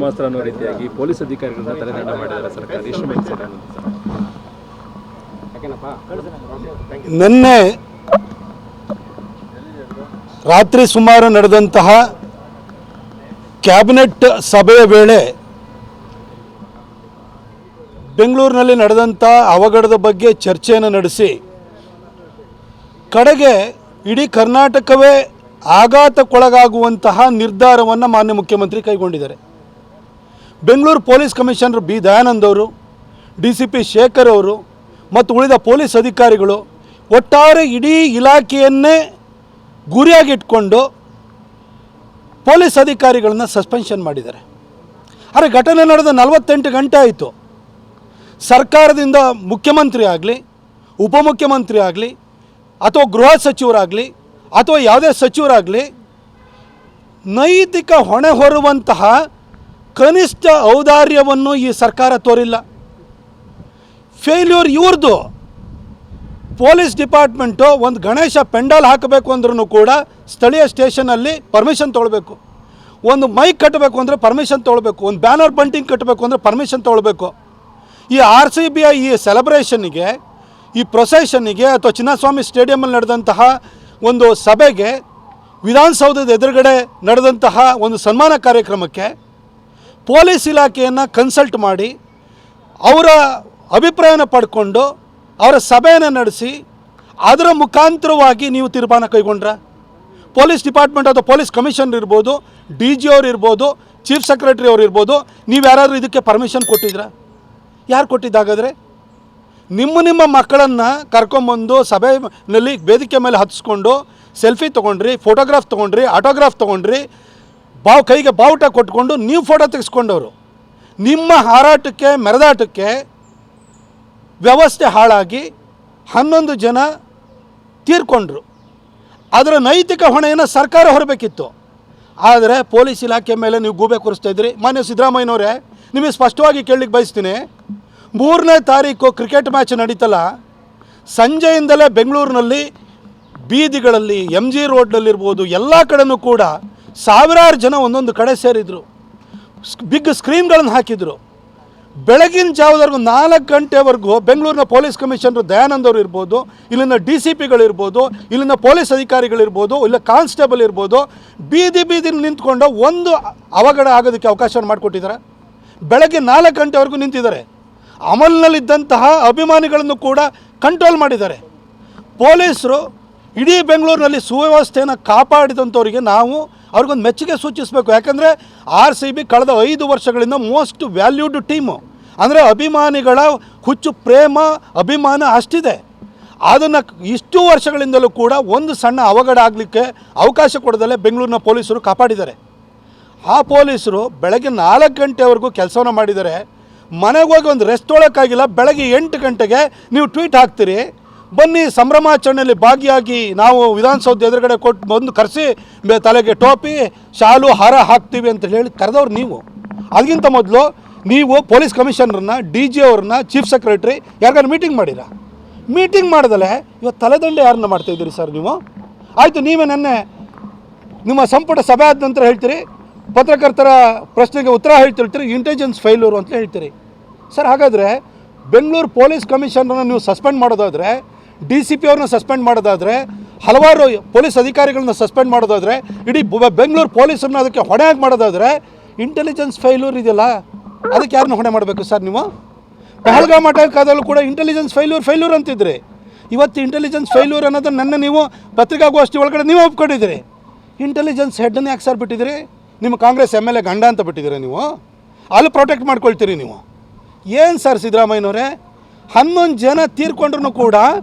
ಬ್ರಹ್ಮಾಸ್ತ್ರ ಅನ್ನೋ ರೀತಿಯಾಗಿ ಪೊಲೀಸ್ ಅಧಿಕಾರಿಗಳನ್ನ ತಲೆದಂಡ ಮಾಡಿದ್ದಾರೆ ಸರ್ಕಾರ. ಎಷ್ಟು ಮೇಲ್ಸೇನೆ ನಿನ್ನೆ ರಾತ್ರಿ ಸುಮಾರು ನಡೆದಂತಹ ಕ್ಯಾಬಿನೆಟ್ ಸಭೆಯ ವೇಳೆ ಬೆಂಗಳೂರಿನಲ್ಲಿ ನಡೆದಂಥ ಅವಘಡದ ಬಗ್ಗೆ ಚರ್ಚೆಯನ್ನು ನಡೆಸಿ ಕಡೆಗೆ ಇಡೀ ಕರ್ನಾಟಕವೇ ಆಘಾತಕ್ಕೊಳಗಾಗುವಂತಹ ನಿರ್ಧಾರವನ್ನು ಮಾನ್ಯ ಮುಖ್ಯಮಂತ್ರಿ ಕೈಗೊಂಡಿದ್ದಾರೆ. Bengaluru police commissioner B Dayanand ಅವರು, DCP ಶೇಖರ್ ಅವರು ಮತ್ತು ಉಳಿದ ಪೊಲೀಸ್ ಅಧಿಕಾರಿಗಳು ಒಟ್ಟಾರೆ ಇಡೀ ಇಲಾಖೆಯನ್ನೇ ಗುರಿಯಾಗಿಟ್ಕೊಂಡು ಪೊಲೀಸ್ ಅಧಿಕಾರಿಗಳನ್ನ ಸಸ್ಪೆನ್ಷನ್ ಮಾಡಿದ್ದಾರೆ. ಆದರೆ ಘಟನೆ ನಡೆದ 48 ಗಂಟೆ ಆಯಿತು. ಸರ್ಕಾರದಿಂದ ಮುಖ್ಯಮಂತ್ರಿ ಆಗಲಿ, ಉಪಮುಖ್ಯಮಂತ್ರಿ ಆಗಲಿ, ಅಥವಾ ಗೃಹ ಸಚಿವರಾಗಲಿ, ಅಥವಾ ಯಾವುದೇ ಸಚಿವರಾಗಲಿ ನೈತಿಕ ಹೊಣೆ ಹೊರುವಂತಹ ಕನಿಷ್ಠ ಔದಾರ್ಯವನ್ನು ಈ ಸರ್ಕಾರ ತೋರಿಲ್ಲ. ಫೇಲ್ಯೂರ್ ಇವ್ರದ್ದು. ಪೊಲೀಸ್ ಡಿಪಾರ್ಟ್ಮೆಂಟು ಒಂದು ಗಣೇಶ ಪೆಂಡಾಲ್ ಹಾಕಬೇಕು ಅಂದ್ರೂ ಕೂಡ ಸ್ಥಳೀಯ ಸ್ಟೇಷನಲ್ಲಿ ಪರ್ಮಿಷನ್ ತೊಗೊಳ್ಬೇಕು. ಒಂದು ಮೈಕ್ ಕಟ್ಟಬೇಕು ಅಂದರೆ ಪರ್ಮಿಷನ್ ತೊಗೊಳ್ಬೇಕು. ಒಂದು ಬ್ಯಾನರ್ ಬಂಟಿಂಗ್ ಕಟ್ಟಬೇಕು ಅಂದರೆ ಪರ್ಮಿಷನ್ ತೊಗೊಳ್ಬೇಕು. ಈ RCBಯ ಈ ಸೆಲೆಬ್ರೇಷನ್ನಿಗೆ, ಈ ಪ್ರೊಸೆಷನ್ನಿಗೆ ಅಥವಾ ಚಿನ್ನಸ್ವಾಮಿ ಸ್ಟೇಡಿಯಮಲ್ಲಿ ನಡೆದಂತಹ ಒಂದು ಸಭೆಗೆ, ವಿಧಾನಸೌಧದ ಎದುರುಗಡೆ ನಡೆದಂತಹ ಒಂದು ಸನ್ಮಾನ ಕಾರ್ಯಕ್ರಮಕ್ಕೆ ಪೊಲೀಸ್ ಇಲಾಖೆಯನ್ನು ಕನ್ಸಲ್ಟ್ ಮಾಡಿ ಅವರ ಅಭಿಪ್ರಾಯನ ಪಡ್ಕೊಂಡು ಅವರ ಸಭೆಯನ್ನು ನಡೆಸಿ ಅದರ ಮುಖಾಂತರವಾಗಿ ನೀವು ತೀರ್ಮಾನ ಕೈಗೊಂಡ್ರ? ಪೊಲೀಸ್ ಡಿಪಾರ್ಟ್ಮೆಂಟ್ ಅಥವಾ ಪೊಲೀಸ್ ಕಮಿಷನರ್ ಇರ್ಬೋದು, DG ಅವ್ರು ಇರ್ಬೋದು, ಚೀಫ್ ಸೆಕ್ರೆಟರಿ ಅವ್ರು ಇರ್ಬೋದು, ನೀವು ಯಾರಾದರೂ ಇದಕ್ಕೆ ಪರ್ಮಿಷನ್ ಕೊಟ್ಟಿದ್ರಾ? ಯಾರು ಕೊಟ್ಟಿದ್ದಾಗಾದರೆ? ನಿಮ್ಮ ಮಕ್ಕಳನ್ನು ಕರ್ಕೊಂಬಂದು ಸಭೆಯಲ್ಲಿ ವೇದಿಕೆ ಮೇಲೆ ಹತ್ತಿಸ್ಕೊಂಡು ಸೆಲ್ಫಿ ತೊಗೊಂಡ್ರಿ, ಫೋಟೋಗ್ರಾಫ್ ತೊಗೊಂಡ್ರಿ, ಆಟೋಗ್ರಾಫ್ ತೊಗೊಂಡ್ರಿ, ಕೈಗೆ ಬಾವುಟ ಕೊಟ್ಕೊಂಡು ನೀವು ಫೋಟೋ ತೆಗೆಸ್ಕೊಂಡವರು. ನಿಮ್ಮ ಹಾರಾಟಕ್ಕೆ, ಮೆರೆದಾಟಕ್ಕೆ ವ್ಯವಸ್ಥೆ ಹಾಳಾಗಿ 11 ಜನ ತೀರ್ಕೊಂಡ್ರು. ಅದರ ನೈತಿಕ ಹೊಣೆಯನ್ನು ಸರ್ಕಾರ ಹೊರಬೇಕಿತ್ತು. ಆದರೆ ಪೊಲೀಸ್ ಇಲಾಖೆ ಮೇಲೆ ನೀವು ಗೂಬೆ ಕೂರಿಸ್ತಾ ಇದ್ರಿ. ಮಾನ್ಯ ಸಿದ್ದರಾಮಯ್ಯನವರೇ, ನಿಮಗೆ ಸ್ಪಷ್ಟವಾಗಿ ಕೇಳಲಿಕ್ಕೆ ಬಯಸ್ತೀನಿ. 3ನೇ ತಾರೀಕು ಕ್ರಿಕೆಟ್ ಮ್ಯಾಚ್ ನಡೀತಲ್ಲ, ಸಂಜೆಯಿಂದಲೇ ಬೆಂಗಳೂರಿನಲ್ಲಿ ಬೀದಿಗಳಲ್ಲಿ, MG ರೋಡ್ನಲ್ಲಿರ್ಬೋದು, ಎಲ್ಲ ಕಡೆನೂ ಕೂಡ ಸಾವಿರಾರು ಜನ ಒಂದೊಂದು ಕಡೆ ಸೇರಿದರು. ಬಿಗ್ ಸ್ಕ್ರೀನ್ಗಳನ್ನು ಹಾಕಿದರು. ಬೆಳಗಿನ ಜಾವದವರೆಗೂ 4 ಗಂಟೆವರೆಗೂ ಬೆಂಗಳೂರಿನ ಪೊಲೀಸ್ ಕಮಿಷನರ್ ದಯಾನಂದ್ ಅವರು ಇರ್ಬೋದು, ಇಲ್ಲಿನ DCPಗಳಿರ್ಬೋದು, ಇಲ್ಲಿನ ಪೊಲೀಸ್ ಅಧಿಕಾರಿಗಳಿರ್ಬೋದು, ಇಲ್ಲ ಕಾನ್ಸ್ಟೇಬಲ್ ಇರ್ಬೋದು, ಬೀದಿ ನಿಂತ್ಕೊಂಡು ಒಂದು ಅವಘಡ ಆಗೋದಕ್ಕೆ ಅವಕಾಶ ಮಾಡಿಕೊಟ್ಟಿದ್ದಾರೆ. ಬೆಳಗ್ಗೆ 4 ಗಂಟೆವರೆಗೂ ನಿಂತಿದ್ದಾರೆ. ಅಮಲ್ನಲ್ಲಿದ್ದಂತಹ ಅಭಿಮಾನಿಗಳನ್ನು ಕೂಡ ಕಂಟ್ರೋಲ್ ಮಾಡಿದ್ದಾರೆ. ಪೊಲೀಸರು ಇಡೀ ಬೆಂಗಳೂರಿನಲ್ಲಿ ಸುವ್ಯವಸ್ಥೆಯನ್ನು ಕಾಪಾಡಿದಂಥವರಿಗೆ ನಾವು ಅವ್ರಿಗೊಂದು ಮೆಚ್ಚುಗೆ ಸೂಚಿಸಬೇಕು. ಯಾಕಂದರೆ RCB ಕಳೆದ 5 ವರ್ಷಗಳಿಂದ ಮೋಸ್ಟ್ ವ್ಯಾಲ್ಯೂಡ್ ಟೀಮು. ಅಂದರೆ ಅಭಿಮಾನಿಗಳ ಹುಚ್ಚು ಪ್ರೇಮ, ಅಭಿಮಾನ ಅಷ್ಟಿದೆ. ಅದನ್ನು ಇಷ್ಟು ವರ್ಷಗಳಿಂದಲೂ ಕೂಡ ಒಂದು ಸಣ್ಣ ಅವಘಡ ಆಗಲಿಕ್ಕೆ ಅವಕಾಶ ಕೊಡದಲ್ಲೇ ಬೆಂಗಳೂರಿನ ಪೊಲೀಸರು ಕಾಪಾಡಿದ್ದಾರೆ. ಆ ಪೊಲೀಸರು ಬೆಳಗ್ಗೆ 4 ಗಂಟೆವರೆಗೂ ಕೆಲಸವನ್ನು ಮಾಡಿದ್ದಾರೆ. ಮನೆಗೆ ಹೋಗಿ ಒಂದು ರೆಸ್ಟ್ ತೊಗೊಳಕ್ಕಾಗಿಲ್ಲ. ಬೆಳಗ್ಗೆ 8 ಗಂಟೆಗೆ ನೀವು ಟ್ವೀಟ್ ಹಾಕ್ತೀರಿ, ಬನ್ನಿ ಸಂಭ್ರಮಾಚರಣೆಯಲ್ಲಿ ಭಾಗಿಯಾಗಿ ನಾವು ವಿಧಾನಸೌಧ ಎದುರುಗಡೆ ಕೊಟ್ಟು ಬಂದು ಕರೆಸಿ ತಲೆಗೆ ಟೋಪಿ, ಶಾಲು, ಹಾರ ಹಾಕ್ತೀವಿ ಅಂತ ಹೇಳಿ ಕರೆದವ್ರು ನೀವು. ಅದಕ್ಕಿಂತ ಮೊದಲು ನೀವು ಪೊಲೀಸ್ ಕಮಿಷನರ್ನ, DG ಅವ್ರನ್ನ, ಚೀಫ್ ಸೆಕ್ರೆಟರಿ ಯಾರಿಗಾರು ಮೀಟಿಂಗ್ ಮಾಡಿರಾ? ಮೀಟಿಂಗ್ ಮಾಡ್ದಲೆ ಇವತ್ತು ತಲೆದಂಡೆ ಯಾರನ್ನ ಮಾಡ್ತಾಯಿದ್ದೀರಿ ಸರ್ ನೀವು? ಆಯಿತು, ನೀವೇ ನೆನ್ನೆ ನಿಮ್ಮ ಸಂಪುಟ ಸಭೆ ಆದ ನಂತರ ಹೇಳ್ತೀರಿ, ಪತ್ರಕರ್ತರ ಪ್ರಶ್ನೆಗೆ ಉತ್ತರ ಹೇಳ್ತಿರ್ತೀರಿ, ಇಂಟೆಲಿಜೆನ್ಸ್ ಫೇಲ್ಯೂರು ಅಂತ ಹೇಳ್ತೀರಿ. ಸರ್, ಹಾಗಾದರೆ ಬೆಂಗಳೂರು ಪೊಲೀಸ್ ಕಮಿಷನರ್ನ ನೀವು ಸಸ್ಪೆಂಡ್ ಮಾಡೋದಾದರೆ, DCP ಅವ್ರನ್ನ ಸಸ್ಪೆಂಡ್ ಮಾಡೋದಾದರೆ, ಹಲವಾರು ಪೊಲೀಸ್ ಅಧಿಕಾರಿಗಳನ್ನ ಸಸ್ಪೆಂಡ್ ಮಾಡೋದಾದರೆ, ಇಡೀ ಬೆಂಗಳೂರು ಪೊಲೀಸರನ್ನ ಅದಕ್ಕೆ ಹೊಣೆಯಾಗಿ ಮಾಡೋದಾದರೆ, ಇಂಟೆಲಿಜೆನ್ಸ್ ಫೇಲ್ಯೂರ್ ಇದೆಯಲ್ಲ, ಅದಕ್ಕೆ ಯಾರನ್ನ ಹೊಣೆ ಮಾಡಬೇಕು ಸರ್ ನೀವು? ಪಹಲ್ಗಾಮ್ ಅಟ್ಯಾಕ್ ಆದಲ್ಲೂ ಕೂಡ ಇಂಟೆಲಿಜೆನ್ಸ್ ಫೇಲ್ಯೂರ್ ಅಂತಿದ್ರಿ. ಇವತ್ತು ಇಂಟೆಲಿಜೆನ್ಸ್ ಫೇಲ್ಯೂರ್ ಅನ್ನೋದನ್ನು ನನ್ನ ನೀವು ಪತ್ರಿಕಾಗೋಷ್ಠಿ ಒಳಗಡೆ ನೀವು ಒಪ್ಕೊಂಡಿದ್ದೀರಿ. ಇಂಟೆಲಿಜೆನ್ಸ್ ಹೆಡ್ಡನ್ನು ಯಾಕೆ ಸರ್ ಬಿಟ್ಟಿದ್ದೀರಿ? ನಿಮ್ಮ ಕಾಂಗ್ರೆಸ್ MLA ಗಂಡ ಅಂತ ಬಿಟ್ಟಿದ್ದೀರಿ ನೀವು. ಅಲ್ಲಿ ಪ್ರೊಟೆಕ್ಟ್ ಮಾಡ್ಕೊಳ್ತೀರಿ ನೀವು. ಏನು ಸರ್ ಸಿದ್ದರಾಮಯ್ಯನವರೇ, 11 ಜನ ತೀರ್ಕೊಂಡ್ರೂ ಕೂಡ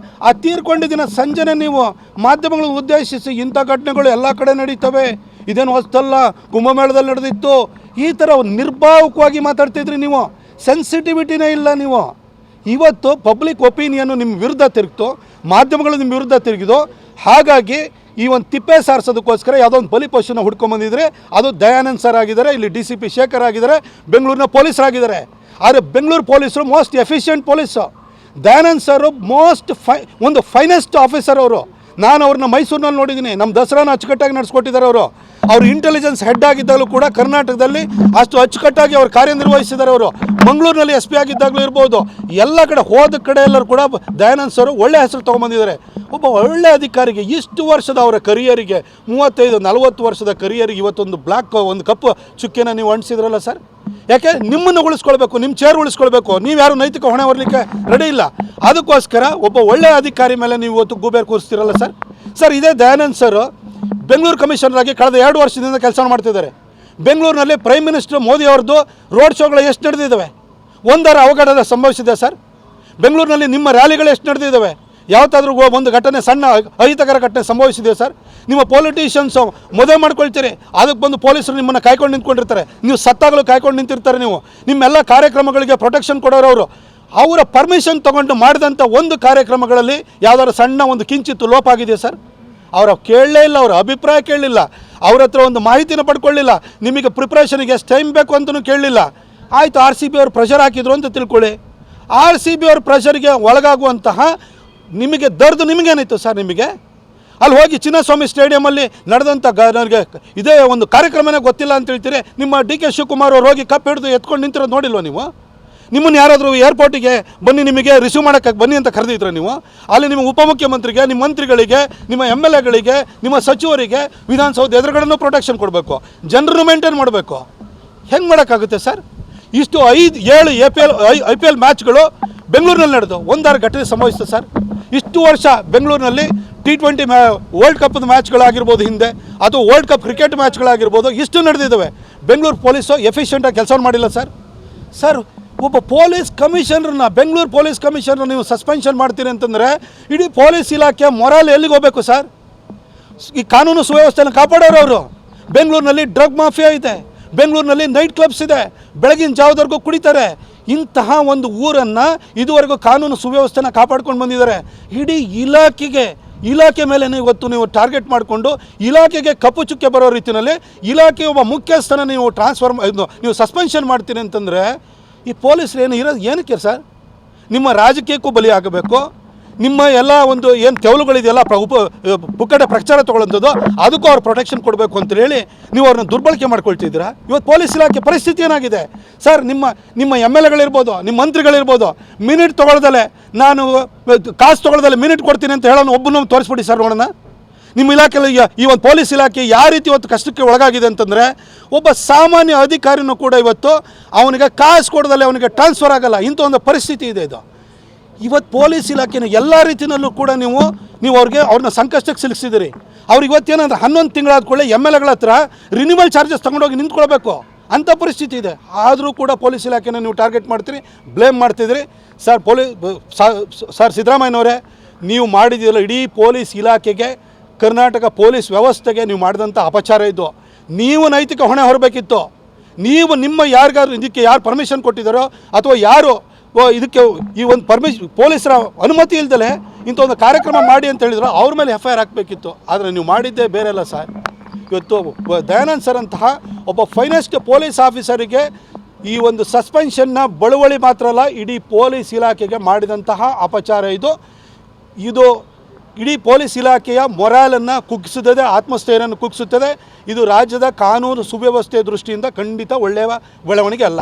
ಆ ತೀರ್ಕೊಂಡಿದ್ದಿನ ಸಂಜೆನೇ ನೀವು ಮಾಧ್ಯಮಗಳನ್ನು ಉದ್ದೇಶಿಸಿ ಇಂಥ ಘಟನೆಗಳು ಎಲ್ಲ ಕಡೆ ನಡೀತವೆ, ಇದೇನು ಹೊಸ್ತಲ್ಲ, ಕುಂಭಮೇಳದಲ್ಲಿ ನಡೆದಿತ್ತು, ಈ ಥರ ನಿರ್ಭಾವಕವಾಗಿ ಮಾತಾಡ್ತಿದ್ರಿ ನೀವು. ಸೆನ್ಸಿಟಿವಿಟಿನೇ ಇಲ್ಲ ನೀವು. ಇವತ್ತು ಪಬ್ಲಿಕ್ ಒಪಿನಿಯನ್ನು ನಿಮ್ಮ ವಿರುದ್ಧ ತಿರುಗಿತು, ಮಾಧ್ಯಮಗಳು ನಿಮ್ಮ ವಿರುದ್ಧ ತಿರುಗಿದು. ಹಾಗಾಗಿ ಈ ಒಂದು ತಿಪ್ಪೆ ಸಾರಿಸೋದಕ್ಕೋಸ್ಕರ ಯಾವುದೋ ಒಂದು ಬಲಿಪಶುನ ಹುಡ್ಕೊಂಬಂದಿದ್ರೆ ಅದು ದಯಾನಂದ್ ಸರ್ ಆಗಿದ್ದಾರೆ, ಇಲ್ಲಿ DCP ಶೇಖರ್ ಆಗಿದ್ದಾರೆ, ಬೆಂಗಳೂರಿನ ಪೊಲೀಸರಾಗಿದ್ದಾರೆ. ಆದರೆ ಬೆಂಗಳೂರು ಪೊಲೀಸರು most efficient police. Dayanand sir ಒಂದು ಫೈನೆಸ್ಟ್ ಆಫೀಸರ್ ಅವರು. ನಾನು ಅವ್ರನ್ನ ಮೈಸೂರಿನಲ್ಲಿ ನೋಡಿದ್ದೀನಿ. ನಮ್ಮ ದಸರಾನ ಅಚ್ಚುಕಟ್ಟಾಗಿ ನಡೆಸ್ಕೊಟ್ಟಿದ್ದಾರೆ ಅವರು. ಅವರು ಇಂಟೆಲಿಜೆನ್ಸ್ ಹೆಡ್ ಆಗಿದ್ದಾಗಲೂ ಕೂಡ ಕರ್ನಾಟಕದಲ್ಲಿ ಅಷ್ಟು ಅಚ್ಚುಕಟ್ಟಾಗಿ ಅವರು ಕಾರ್ಯನಿರ್ವಹಿಸಿದ್ದಾರೆ. ಅವರು ಮಂಗಳೂರಿನಲ್ಲಿ SP ಆಗಿದ್ದಾಗಲೂ ಇರ್ಬೋದು, ಎಲ್ಲ ಕಡೆ ಹೋದ ಕಡೆ ಎಲ್ಲರೂ ಕೂಡ ದಯಾನಂದ್ ಸರ್ ಒಳ್ಳೆ ಹೆಸರು ತೊಗೊಂಬಂದಿದ್ದಾರೆ. ಒಬ್ಬ ಒಳ್ಳೆ ಅಧಿಕಾರಿಗೆ ಇಷ್ಟು ವರ್ಷದ ಅವರ ಕರಿಯರಿಗೆ 35-40 ವರ್ಷದ ಕರಿಯರಿಗೆ ಇವತ್ತೊಂದು ಒಂದು ಕಪ್ಪು ಚುಕ್ಕಿನ ನೀವು ಅಂಟಿಸಿದ್ರಲ್ಲ ಸರ್. ಯಾಕೆ ನಿಮ್ಮನ್ನು ಉಳಿಸ್ಕೊಳ್ಬೇಕು, ನಿಮ್ಮ ಚೇರ್ ಉಳಿಸ್ಕೊಳ್ಬೇಕು, ನೀವು ಯಾರು ನೈತಿಕ ಹೊಣೆ ಹೊರಲಿಕ್ಕೆ ರೆಡಿ ಇಲ್ಲ. ಅದಕ್ಕೋಸ್ಕರ ಒಬ್ಬ ಒಳ್ಳೆಯ ಅಧಿಕಾರಿ ಮೇಲೆ ನೀವು ಇವತ್ತು ಗೂಬೇರು ಕೂರಿಸ್ತಿರಲ್ಲ ಸರ್. ಸರ್ ಇದೇ ದಯಾನಂದ್ ಸರ್ ಬೆಂಗಳೂರು ಕಮಿಷನರ್ ಆಗಿ ಕಳೆದ 2 ವರ್ಷದಿಂದ ಕೆಲಸ ಮಾಡ್ತಿದ್ದಾರೆ. ಬೆಂಗಳೂರಿನಲ್ಲಿ ಪ್ರೈಮ್ ಮಿನಿಸ್ಟರ್ ಮೋದಿ ಅವ್ರದ್ದು ರೋಡ್ ಶೋಗಳು ಎಷ್ಟು ನಡೆದಿದ್ದಾವೆ? ಒಂದರ ಅವಘಡ ಸಂಭವಿಸಿದೆ ಸರ್. ಬೆಂಗಳೂರಿನಲ್ಲಿ ನಿಮ್ಮ ರ್ಯಾಲಿಗಳು ಎಷ್ಟು ನಡೆದಿದ್ದಾವೆ? ಯಾವತ್ತಾದ್ರೂ ಒಂದು ಘಟನೆ, ಸಣ್ಣ ಅಹಿತಕರ ಘಟನೆ ಸಂಭವಿಸಿದೆ ಸರ್? ನಿಮ್ಮ ಪೊಲಿಟಿಷಿಯನ್ಸು ಮದುವೆ ಮಾಡ್ಕೊಳ್ತೀರಿ, ಅದಕ್ಕೆ ಬಂದು ಪೊಲೀಸರು ನಿಮ್ಮನ್ನು ಕಾಯ್ಕೊಂಡು ನಿಂತ್ಕೊಂಡಿರ್ತಾರೆ. ನೀವು ಸತ್ತಾಗಲೂ ಕಾಯ್ಕೊಂಡು ನಿಂತಿರ್ತಾರೆ. ನೀವು ನಿಮ್ಮೆಲ್ಲ ಕಾರ್ಯಕ್ರಮಗಳಿಗೆ ಪ್ರೊಟೆಕ್ಷನ್ ಕೊಡೋರವರು. ಅವರ ಪರ್ಮಿಷನ್ ತೊಗೊಂಡು ಮಾಡಿದಂಥ ಒಂದು ಕಾರ್ಯಕ್ರಮಗಳಲ್ಲಿ ಯಾವುದಾದ್ರು ಸಣ್ಣ ಒಂದು ಕಿಂಚಿತ್ತು ಲೋಪ ಆಗಿದೆ ಸರ್. ಅವರ ಕೇಳಲೇ ಇಲ್ಲ, ಅವರ ಅಭಿಪ್ರಾಯ ಕೇಳಲಿಲ್ಲ, ಅವ್ರ ಹತ್ರ ಒಂದು ಮಾಹಿತಿನ ಪಡ್ಕೊಳ್ಳಿಲ್ಲ, ನಿಮಗೆ ಪ್ರಿಪ್ರೇಷನ್ಗೆ ಎಷ್ಟು ಟೈಮ್ ಬೇಕು ಅಂತಲೂ ಕೇಳಲಿಲ್ಲ. ಆಯಿತು, RCB ಅವರು ಪ್ರೆಷರ್ ಹಾಕಿದ್ರು ಅಂತ ತಿಳ್ಕೊಳ್ಳಿ. RCB ಅವ್ರ ಪ್ರೆಷರ್ಗೆ ಒಳಗಾಗುವಂತಹ ನಿಮಗೆ ದರ್ದು ನಿಮಗೇನಿತ್ತು ಸರ್? ನಿಮಗೆ ಅಲ್ಲಿ ಹೋಗಿ ಚಿನ್ನಸ್ವಾಮಿ ಸ್ಟೇಡಿಯಮಲ್ಲಿ ನಡೆದಂಥ ನನಗೆ ಇದೇ ಒಂದು ಕಾರ್ಯಕ್ರಮನೇ ಗೊತ್ತಿಲ್ಲ ಅಂತ ಹೇಳ್ತೀರಿ. ನಿಮ್ಮ DK ಶಿವಕುಮಾರ್ ಅವರು ಹೋಗಿ ಕಪ್ ಹಿಡಿದು ಎತ್ಕೊಂಡು ನಿಂತಿರೋದು ನೋಡಿಲ್ವ ನೀವು? ನಿಮ್ಮನ್ನು ಯಾರಾದರೂ ಏರ್ಪೋರ್ಟಿಗೆ ಬನ್ನಿ, ನಿಮಗೆ ರಿಸೀವ್ ಮಾಡೋಕ್ಕೆ ಬನ್ನಿ ಅಂತ ಕರೆದಿದ್ರೆ ನೀವು? ಅಲ್ಲಿ ನಿಮ್ಮ ಉಪಮುಖ್ಯಮಂತ್ರಿಗೆ, ನಿಮ್ಮ ಮಂತ್ರಿಗಳಿಗೆ, ನಿಮ್ಮ MLAಗಳಿಗೆ, ನಿಮ್ಮ ಸಚಿವರಿಗೆ ವಿಧಾನಸೌಧ ಎದುರುಗಡೆನೂ ಪ್ರೊಟೆಕ್ಷನ್ ಕೊಡಬೇಕು, ಜನರನ್ನು ಮೇಂಟೈನ್ ಮಾಡಬೇಕು. ಹೆಂಗೆ ಮಾಡೋಕ್ಕಾಗುತ್ತೆ ಸರ್? ಇಷ್ಟು 5-7 IPL ಮ್ಯಾಚ್ಗಳು ಬೆಂಗಳೂರಿನಲ್ಲಿ ನಡೆದು ಒಂದಾರು ಘಟನೆ ಸಂಭವಿಸಿದೆ ಸರ್. ಇಷ್ಟು ವರ್ಷ ಬೆಂಗಳೂರಿನಲ್ಲಿ T20 ವರ್ಲ್ಡ್ ಕಪ್ದ ಮ್ಯಾಚ್ಗಳಾಗಿರ್ಬೋದು ಹಿಂದೆ, ಅಥವಾ ವರ್ಲ್ಡ್ ಕಪ್ ಕ್ರಿಕೆಟ್ ಮ್ಯಾಚ್ಗಳಾಗಿರ್ಬೋದು, ಇಷ್ಟು ನಡೆದಿದ್ದಾವೆ. ಬೆಂಗಳೂರು ಪೊಲೀಸು ಎಫಿಷಿಯೆಂಟಾಗಿ ಕೆಲಸ ಮಾಡಿಲ್ಲ ಸರ್. ಸರ್ ಒಬ್ಬ ಪೊಲೀಸ್ ಕಮಿಷನರ್ನ, ಬೆಂಗಳೂರು ಪೊಲೀಸ್ ಕಮಿಷನರ್ ನೀವು ಸಸ್ಪೆನ್ಷನ್ ಮಾಡ್ತೀರಿ ಅಂತಂದರೆ ಇಡೀ ಪೊಲೀಸ್ ಇಲಾಖೆ ಮೊರಾಲ್ ಎಲ್ಲಿಗೆ ಹೋಗಬೇಕು ಸರ್? ಈ ಕಾನೂನು ಸುವ್ಯವಸ್ಥೆಯನ್ನು ಕಾಪಾಡೋರು ಅವರು. ಬೆಂಗಳೂರಿನಲ್ಲಿ ಡ್ರಗ್ ಮಾಫಿಯಾ ಇದೆ, ಬೆಂಗಳೂರಿನಲ್ಲಿ ನೈಟ್ ಕ್ಲಬ್ಸ್ ಇದೆ, ಬೆಳಗಿನ ಜಾವದವರೆಗೂ ಕುಡಿತಾರೆ. ಇಂತಹ ಒಂದು ಊರನ್ನು ಇದುವರೆಗೂ ಕಾನೂನು ಸುವ್ಯವಸ್ಥೆನ ಕಾಪಾಡ್ಕೊಂಡು ಬಂದಿದ್ದಾರೆ. ಇಡೀ ಇಲಾಖೆ ಮೇಲೆ ಇವತ್ತು ನೀವು ಟಾರ್ಗೆಟ್ ಮಾಡಿಕೊಂಡು ಇಲಾಖೆಗೆ ಕಪ್ಪು ಚುಕ್ಕೆ ಬರೋ ರೀತಿಯಲ್ಲಿ ಇಲಾಖೆ ಒಬ್ಬ ಮುಖ್ಯಸ್ಥನ ನೀವು ಸಸ್ಪೆನ್ಷನ್ ಮಾಡ್ತೀರಿ ಅಂತಂದರೆ ಈ ಪೊಲೀಸರು ಇರೋದು ಏನಕ್ಕೆ ಸರ್? ನಿಮ್ಮ ರಾಜಕೀಯಕ್ಕೂ ಬಲಿ ಆಗಬೇಕು, ನಿಮ್ಮ ಎಲ್ಲ ಒಂದು ಏನು ತೆವಲುಗಳಿದೆಯಲ್ಲ ಪುಕ್ಕಟೆ ಪ್ರಚಾರ ತೊಗೊಳ್ಳೋಂಥದ್ದು, ಅದಕ್ಕೂ ಅವ್ರು ಪ್ರೊಟೆಕ್ಷನ್ ಕೊಡಬೇಕು ಅಂತೇಳಿ ನೀವು ಅವ್ರನ್ನ ದುರ್ಬಳಕೆ ಮಾಡ್ಕೊಳ್ತಿದ್ದೀರಾ. ಇವತ್ತು ಪೊಲೀಸ್ ಇಲಾಖೆ ಪರಿಸ್ಥಿತಿ ಏನಾಗಿದೆ ಸರ್? ನಿಮ್ಮ MLAಗಳಿರ್ಬೋದು, ನಿಮ್ಮ ಮಂತ್ರಿಗಳಿರ್ಬೋದು, ಮಿನಿಟ್ ತೊಗೊಳ್ದಲೆ, ನಾನು ಕಾಸು ತೊಗೊಳ್ದಲೆ ಮಿನಿಟ್ ಕೊಡ್ತೀನಿ ಅಂತ ಹೇಳೋನು ಒಬ್ಬನು ತೋರಿಸ್ಬಿಡಿ ಸರ್ ನೋಡೋಣ. ನಿಮ್ಮ ಇಲಾಖೆಯಲ್ಲಿ ಈ ಒಂದು ಪೊಲೀಸ್ ಇಲಾಖೆ ಯಾವ ರೀತಿ ಇವತ್ತು ಕಷ್ಟಕ್ಕೆ ಒಳಗಾಗಿದೆ ಅಂತಂದರೆ, ಒಬ್ಬ ಸಾಮಾನ್ಯ ಅಧಿಕಾರಿನೂ ಕೂಡ ಇವತ್ತು ಅವನಿಗೆ ಕಾಸು ಕೊಡದಲ್ಲೇ ಅವನಿಗೆ ಟ್ರಾನ್ಸ್ಫರ್ ಆಗಲ್ಲ. ಇಂಥ ಒಂದು ಪರಿಸ್ಥಿತಿ ಇದೆ. ಇದು ಇವತ್ತು ಪೊಲೀಸ್ ಇಲಾಖೆನ ಎಲ್ಲ ರೀತಿಯಲ್ಲೂ ಕೂಡ ನೀವು ಅವ್ರನ್ನ ಸಂಕಷ್ಟಕ್ಕೆ ಸಿಲುಕಿಸಿದಿರಿ. ಅವ್ರಿಗೆ ಇವತ್ತೇನಂದ್ರೆ 11 ತಿಂಗಳಾದ ಕೂಡಲೇ MLAಗಳ ಹತ್ರ ರಿನ್ಯೂವಲ್ ಚಾರ್ಜಸ್ ತೊಗೊಂಡೋಗಿ ನಿಂತ್ಕೊಳ್ಬೇಕು ಅಂಥ ಪರಿಸ್ಥಿತಿ ಇದೆ. ಆದರೂ ಕೂಡ ಪೊಲೀಸ್ ಇಲಾಖೆನ ನೀವು ಟಾರ್ಗೆಟ್ ಮಾಡ್ತೀರಿ, ಬ್ಲೇಮ್ ಮಾಡ್ತಿದ್ರಿ ಸರ್. ಸರ್ ಸಿದ್ದರಾಮಯ್ಯನವರೇ, ನೀವು ಮಾಡಿದ್ದೀರಲ್ಲ ಇಡೀ ಪೊಲೀಸ್ ಇಲಾಖೆಗೆ, ಕರ್ನಾಟಕ ಪೊಲೀಸ್ ವ್ಯವಸ್ಥೆಗೆ ನೀವು ಮಾಡಿದಂಥ ಅಪಚಾರ ಇದು. ನೀವು ನೈತಿಕ ಹೊಣೆ ಹೊರಬೇಕಿತ್ತು. ನಿಮ್ಮ ಯಾರಿಗಾದ್ರು ಇದಕ್ಕೆ ಯಾರು ಪರ್ಮಿಷನ್ ಕೊಟ್ಟಿದ್ದಾರೋ, ಅಥವಾ ಯಾರು ಇದಕ್ಕೆ ಈ ಒಂದು ಪೊಲೀಸರ ಅನುಮತಿ ಇಲ್ದಲೆ ಇಂಥ ಒಂದು ಕಾರ್ಯಕ್ರಮ ಮಾಡಿ ಅಂತ ಹೇಳಿದ್ರು, ಅವ್ರ ಮೇಲೆ FIR ಹಾಕಬೇಕಿತ್ತು. ಆದರೆ ನೀವು ಮಾಡಿದ್ದೇ ಬೇರೆ ಅಲ್ಲ ಸರ್. ಇವತ್ತು ದಯಾನಂದ್ ಸರ್ ಅಂತಹ ಒಬ್ಬ ಫೈನೆಸ್ಟ್ ಪೊಲೀಸ್ ಆಫೀಸರಿಗೆ ಈ ಒಂದು ಸಸ್ಪೆನ್ಷನ್ನ ಬಳುವಳಿ ಮಾತ್ರ ಅಲ್ಲ, ಇಡೀ ಪೊಲೀಸ್ ಇಲಾಖೆಗೆ ಮಾಡಿದಂತಹ ಅಪಚಾರ ಇದು ಇಡೀ ಪೊಲೀಸ್ ಇಲಾಖೆಯ ಮೊರಾಲನ್ನು ಕುಗ್ಗಿಸುತ್ತದೆ, ಆತ್ಮಸ್ಥೈರ್ಯವನ್ನು ಕುಗ್ಗಿಸುತ್ತದೆ. ಇದು ರಾಜ್ಯದ ಕಾನೂನು ಸುವ್ಯವಸ್ಥೆಯ ದೃಷ್ಟಿಯಿಂದ ಖಂಡಿತ ಒಳ್ಳೆಯ ಬೆಳವಣಿಗೆ ಅಲ್ಲ.